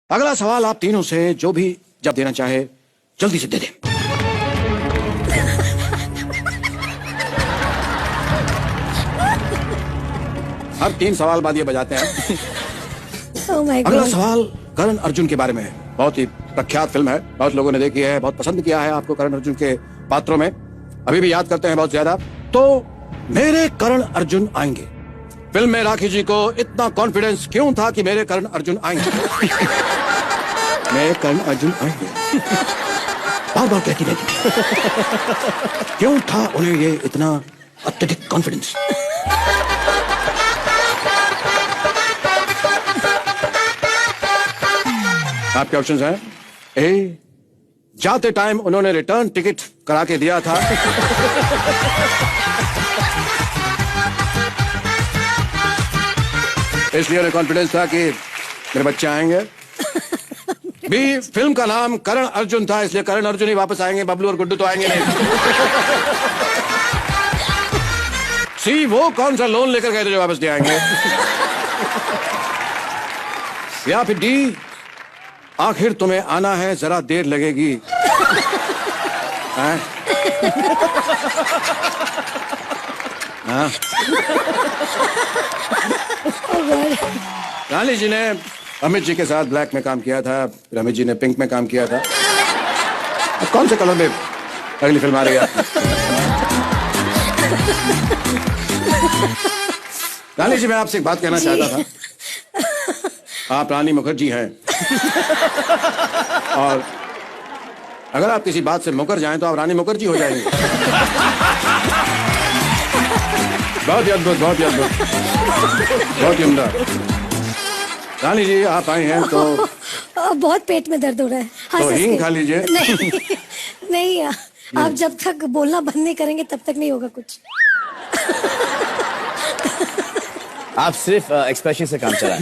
अगला सवाल आप तीनों से, जो भी जब देना चाहे जल्दी से दे दें। हर 3 सवाल बाद ये बजाते हैं। Oh my अगला God. सवाल करण अर्जुन के बारे में है। बहुत ही प्रख्यात फिल्म है, बहुत लोगों ने देखी है, बहुत पसंद किया है आपको करण अर्जुन के पात्रों में, अभी भी याद करते हैं बहुत ज्यादा। तो मेरे करण अर्जुन आएंगे, फिल्म में राखी जी को इतना कॉन्फिडेंस क्यों था कि मेरे करण अर्जुन आएंगे? मेरे करण अर्जुन आएंगे, बार बार कहती रहती, क्यों था उन्हें ये इतना अत्यधिक कॉन्फिडेंस? आपके ऑप्शंस हैं। ए, जाते टाइम उन्होंने रिटर्न टिकट करा के दिया था। इसलिए उन्हें कॉन्फिडेंस था कि मेरे बच्चे आएंगे। बी, फिल्म का नाम करण अर्जुन था, इसलिए करण अर्जुन ही वापस आएंगे, बबलू और गुड्डू तो आएंगे नहीं। सी, वो कौन सा लोन लेकर गए थे जो वापस नहीं आएंगे? या फिर डी, आखिर तुम्हें आना है, जरा देर लगेगी। हाँ? हाँ? रानी जी ने अमित जी के साथ ब्लैक में काम किया था, फिर अमित जी ने पिंक में काम किया था। अब कौन से कलर में अगली फिल्म आ रही है? रानी जी, मैं आपसे एक बात कहना चाहता था। आप रानी मुखर्जी हैं, और अगर आप किसी बात से मुकर जाएं तो आप रानी मुखर्जी हो जाएंगे। बहुत ही अद्भुत, बहुत ही अद्भुत, बहुत ही उम्दा। रानी जी, आप आए हैं तो बहुत पेट में दर्द हो रहा है। हाँ, तो हींग खा लीजिए। नहीं, नहीं, आप जब तक बोलना बंद नहीं करेंगे तब तक नहीं होगा कुछ। आप सिर्फ एक्सप्रेशन से काम चलाएं।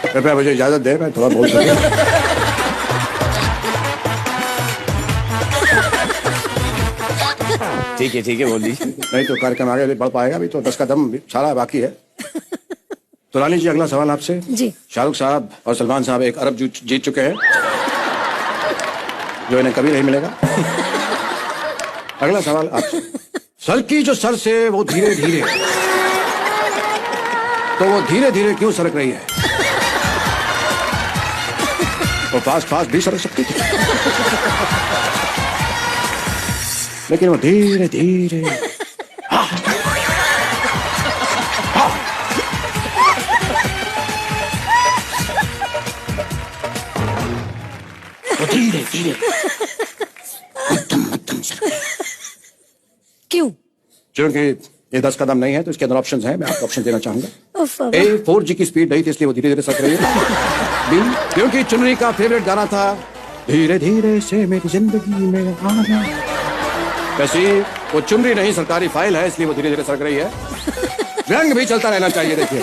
कृपया मुझे इजाजत दे, मैं थोड़ा बोल सकूं। ठीक है, बोल दीजिए। नहीं तो कार्यक्रम आगे भी बढ़ पाएगा, अभी तो 10 कदम सारा बाकी है। तो रानी जी, अगला सवाल आपसे। जी। शाहरुख साहब और सलमान साहब 1 अरब जीत चुके हैं, जो इन्हें कभी नहीं मिलेगा। अगला सवाल आपसे। सर की जो सर से वो धीरे धीरे, तो वो धीरे धीरे क्यों सरक रही है? वो फास्ट फास्ट भी सरक सकती थी, लेकिन वो धीरे धीरे। वो धीरे धीरे मध्यम मध्यम सरक। क्यों? क्योंकि ये 10 कदम नहीं है, तो इसके अंदर ऑप्शंस हैं, मैं आपको ऑप्शन देना चाहूंगा। उफ, ए, 4G की स्पीड नहीं थी, इसलिए वो धीरे धीरे सरक रही है। बी, क्योंकि चुनरी का फेवरेट गाना था, धीरे धीरे से मेरी जिंदगी में आना। वैसे वो चुनरी नहीं, सरकारी फाइल है, इसलिए वो धीरे धीरे सरक रही है। व्यंग भी चलता रहना चाहिए, देखिए,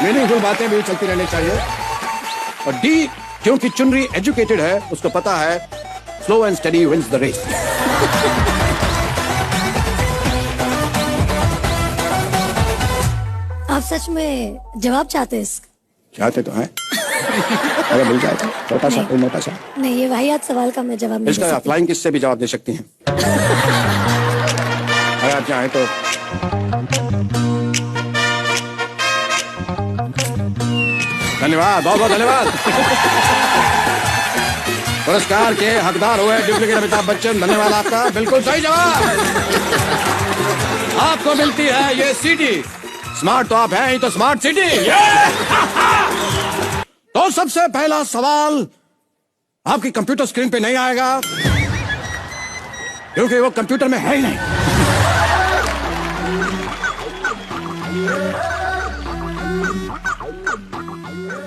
मीनिंगफुल बातें भी चलती रहनी चाहिए। और डी, क्योंकि चुनरी एजुकेटेड है, उसको पता है slow and steady wins the race. आप सच में जवाब चाहते हैं इसका? चाहते तो हैं, अगर मिल जाए तो छोटा सा, कोई मोटा सा। नहीं, ये वाहियात सवाल का मैं जवाब नहीं दे इसका सकती। फ्लाइंग किस से भी जवाब दे सकती हैं, अगर आप चाहें तो। धन्यवाद, बहुत बहुत धन्यवाद। पुरस्कार के हकदार हुए डुप्लीकेट अमिताभ बच्चन, धन्यवाद आपका। बिल्कुल सही जवाब। आपको मिलती है ये सीडी। स्मार्ट तो आप हैं ही, तो स्मार्ट सिटी। तो सबसे पहला सवाल आपकी कंप्यूटर स्क्रीन पे नहीं आएगा, क्योंकि वो कंप्यूटर में है ही नहीं।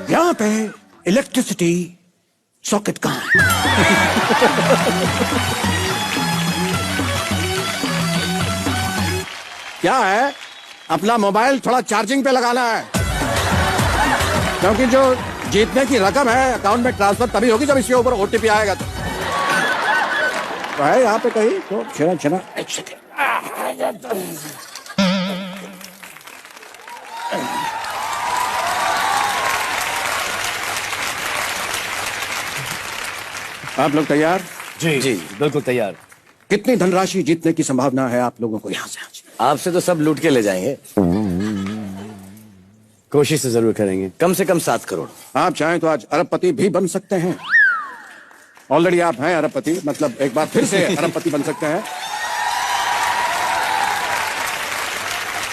यहां पे इलेक्ट्रिसिटी सॉकेट कहां है? क्या है, अपना मोबाइल थोड़ा चार्जिंग पे लगाना है, क्योंकि जो जीतने की रकम है अकाउंट में ट्रांसफर तभी होगी जब इसके ऊपर ओटीपी आएगा तो है यहाँ पे कहीं तो छिना छिना एक सेकेंड। आप लोग तैयार? जी जी बिल्कुल तैयार। कितनी धनराशि जीतने की संभावना है आप लोगों को यहाँ से आज? आपसे तो सब लूट के ले जाएंगे। कोशिश तो जरूर करेंगे, कम से कम 7 करोड़। आप चाहें तो आज अरबपति भी बन सकते हैं। ऑलरेडी आप हैं अरबपति, मतलब एक बार फिर से अरबपति बन सकते हैं।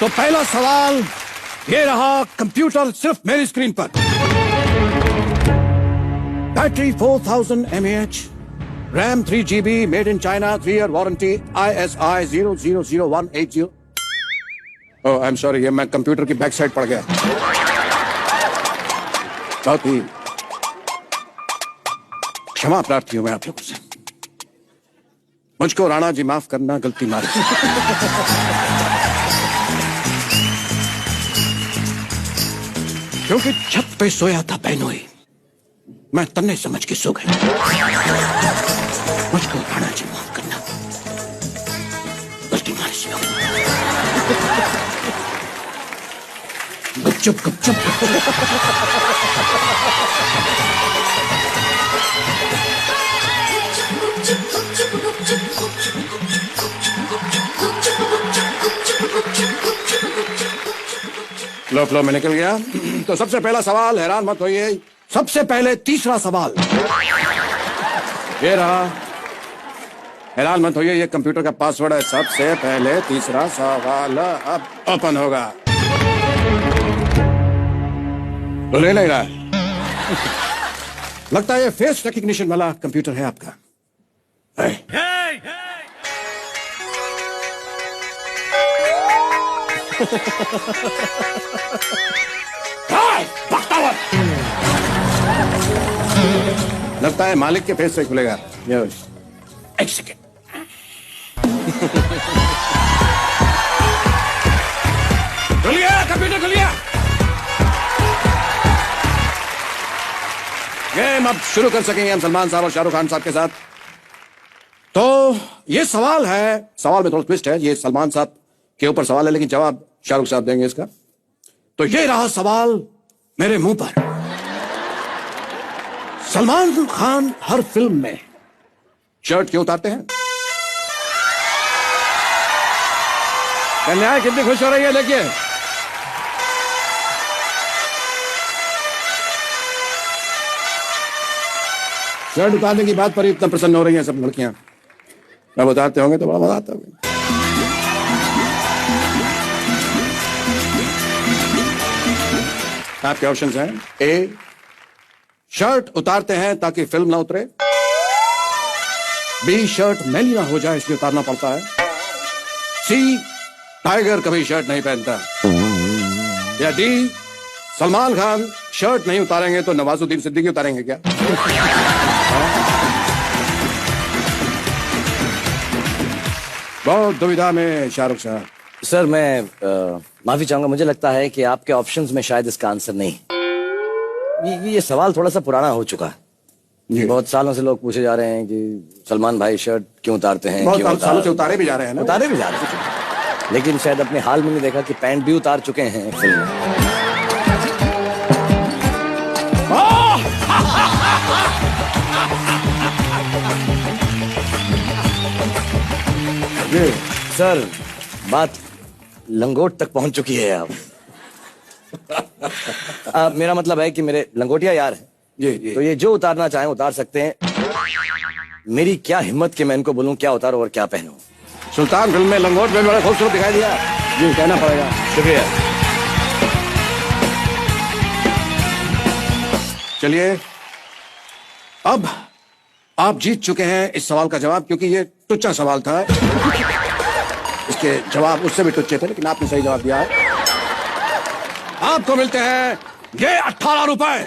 तो पहला सवाल ये रहा, कंप्यूटर सिर्फ मेरी स्क्रीन पर। Battery 4000 mAh, RAM 3 GB, made in China, 3 year warranty, ISI 000180। Oh I am sorry, ये मैं कंप्यूटर की बैक साइड पड़ गया। बहुत ही क्षमा प्रार्थी हूं मैं आप लोगों से। मुझको राणा जी माफ करना, गलती मारी। क्योंकि छत पे सोया था बेनोई, मैं तन्ने समझ के सो गया। मुझको राणा जी माफ करना, गलती मारी से। गुपचुप गुपचुप फ्लो में निकल गया। तो सबसे पहला सवाल, हैरान मत होइए, सबसे पहले तीसरा सवाल ये रहा। हैरान मत होइए, ये कंप्यूटर का पासवर्ड है। सबसे पहले तीसरा सवाल अब ओपन होगा। तो ले नहीं रहा लगता है ये फेस रिकग्निशन वाला कंप्यूटर है आपका। लगता है मालिक के फेस से खुलेगा। एक सेकेंड। खुलिए कंप्यूटर, खुलिए। गेम अब शुरू कर सकेंगे हम सलमान साहब और शाहरुख खान साहब के साथ। तो ये सवाल है, सवाल में थोड़ा ट्विस्ट है। ये सलमान साहब के ऊपर सवाल है लेकिन जवाब शाहरुख साहब देंगे इसका। तो ये रहा सवाल मेरे मुंह पर। सलमान खान हर फिल्म में शर्ट क्यों उतारते हैं? कन्या कितनी खुश हो रही है, देखिए। शर्ट उतारने की बात पर इतना प्रसन्न हो रही हैं सब लड़कियां। जब उतारते होंगे तो बड़ा मजा आता होगा। आपके ऑप्शंस हैं। ए, शर्ट उतारते हैं ताकि फिल्म ना उतरे। बी, शर्ट मैली ना हो जाए इसलिए उतारना पड़ता है। सी, टाइगर कभी शर्ट नहीं पहनता। या डी, सलमान खान शर्ट नहीं उतारेंगे तो नवाजुद्दीन सिद्दीकी उतारेंगे क्या? बहुत दुविधा में शाहरुख साहब। सर मैं माफी चाहूंगा, मुझे लगता है कि आपके ऑप्शंस में शायद इसका आंसर नहीं। ये सवाल थोड़ा सा पुराना हो चुका है। बहुत सालों से लोग पूछे जा रहे हैं कि सलमान भाई शर्ट क्यों उतारते हैं, बहुत सालों से उतारे भी जा रहे हैं ना? उतारे भी जा रहे हैं, लेकिन शायद अपने हाल में नहीं देखा कि पैंट भी उतार चुके हैं फिल्म में। सर बात लंगोट तक पहुंच चुकी है अब। मेरा मतलब है कि मेरे लंगोटिया यार हैं जी। तो ये जो उतारना चाहें उतार सकते हैं। मेरी क्या हिम्मत कि मैं इनको बोलूं क्या उतारो और क्या पहनो। सुल्तान फिल्म में लंगोट में बड़ा खूबसूरत दिखाई दिया जी, कहना पड़ेगा। शुक्रिया। चलिए, अब आप जीत चुके हैं इस सवाल का जवाब, क्योंकि ये टुच्चा सवाल था। इसके जवाब उससे भी टुच्चे थे लेकिन आपने सही जवाब दिया है। आपको मिलते हैं ये 18 रुपए।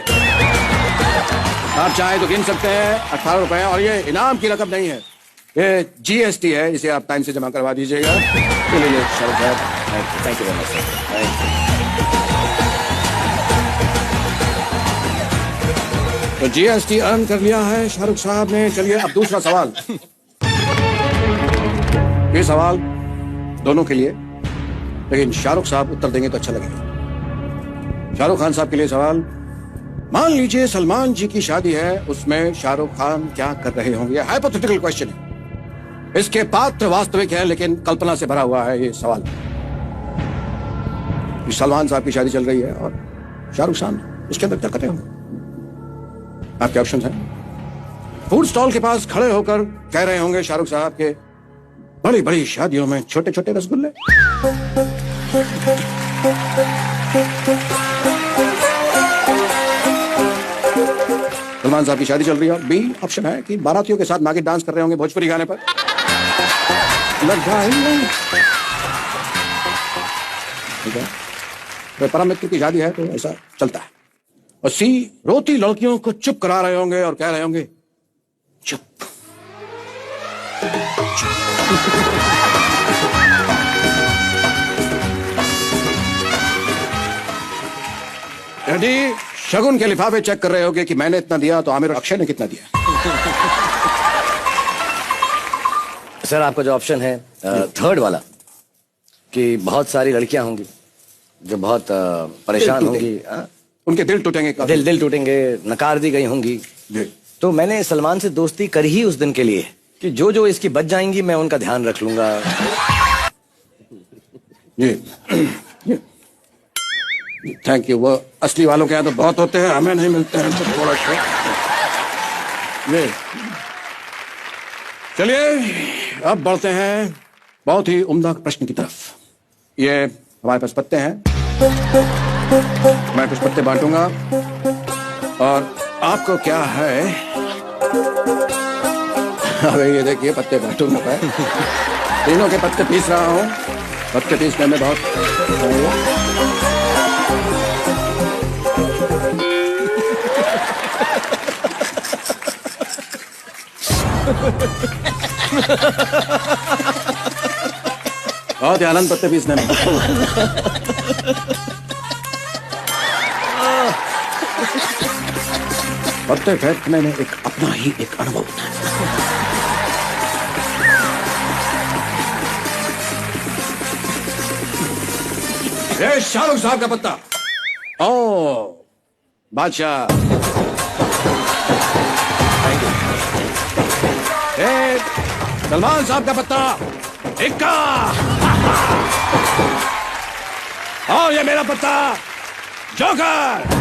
आप चाहें तो गिन सकते हैं 18 रुपए, और ये इनाम की रकम नहीं है, ये GST है, इसे आप टाइम से जमा करवा दीजिएगा। चलिए शाहरुख साहब, thank you very much sir. तो जीएसटी अर्न कर लिया है शाहरुख साहब ने। चलिए अब दूसरा सवाल। ये सवाल दोनों के लिए, लेकिन शाहरुख साहब उत्तर देंगे तो अच्छा लगेगा। शाहरुख खान साहब के लिए सवाल। मान लीजिए सलमान जी की शादी है, उसमें शाहरुख खान क्या कर रहे होंगे? हाइपोथेटिकल क्वेश्चन है। इसके पात्र वास्तविक हैं लेकिन कल्पना से भरा हुआ है ये सवाल। सलमान साहब की शादी चल रही है और शाहरुख खान उसके अंदर क्या कर रहे होंगे? आपके ऑप्शन हैं। फूड स्टॉल के पास खड़े होकर कह रहे होंगे शाहरुख साहब के, बड़ी बड़ी शादियों में छोटे छोटे रसगुल्ले। सलमान साहब की शादी चल रही है। बी ऑप्शन है कि बारातियों के साथ नागिन डांस कर रहे होंगे भोजपुरी गाने पर। लगा ही नहीं। ठीक है, तो परम मित्र की शादी है तो ऐसा चलता है। और सी, रोती लड़कियों को चुप करा रहे होंगे और कह रहे होंगे चुप। डी, शगुन के लिफाफे चेक कर रहे होंगे कि मैंने इतना दिया तो आमिर और अक्षय ने कितना दिया। सर आपका जो ऑप्शन है थर्ड वाला, कि बहुत सारी लड़कियां होंगी जो बहुत परेशान होंगी, उनके दिल टूटेंगे, दिल टूटेंगे, नकार दी गई होंगी। तो मैंने सलमान से दोस्ती करी ही उस दिन के लिए कि जो जो इसकी बच जाएंगी मैं उनका ध्यान रख लूंगा। Thank you. वो असली वालों के यहाँ तो बहुत होते हैं, हमें नहीं मिलते हैं तो थोड़ा सा। चलिए अब बढ़ते हैं बहुत ही उम्दा प्रश्न की तरफ। ये हमारे पास पत्ते हैं, मैं कुछ पत्ते बांटूंगा और आपको क्या है, अबे ये देखिए पत्ते बांटूंगा मैं। तीनों के पत्ते पीस रहा हूँ। पत्ते पीसने में बहुत बहुत ही आनंद पत्ते पीसने में। पत्ते फेंकने में एक अपना ही एक अनुभव होता है। ये शाहरुख साहब का पत्ता। ओ बादशाह, सलमान साहब का पत्ता इक्का। और ये मेरा पत्ता जोकर।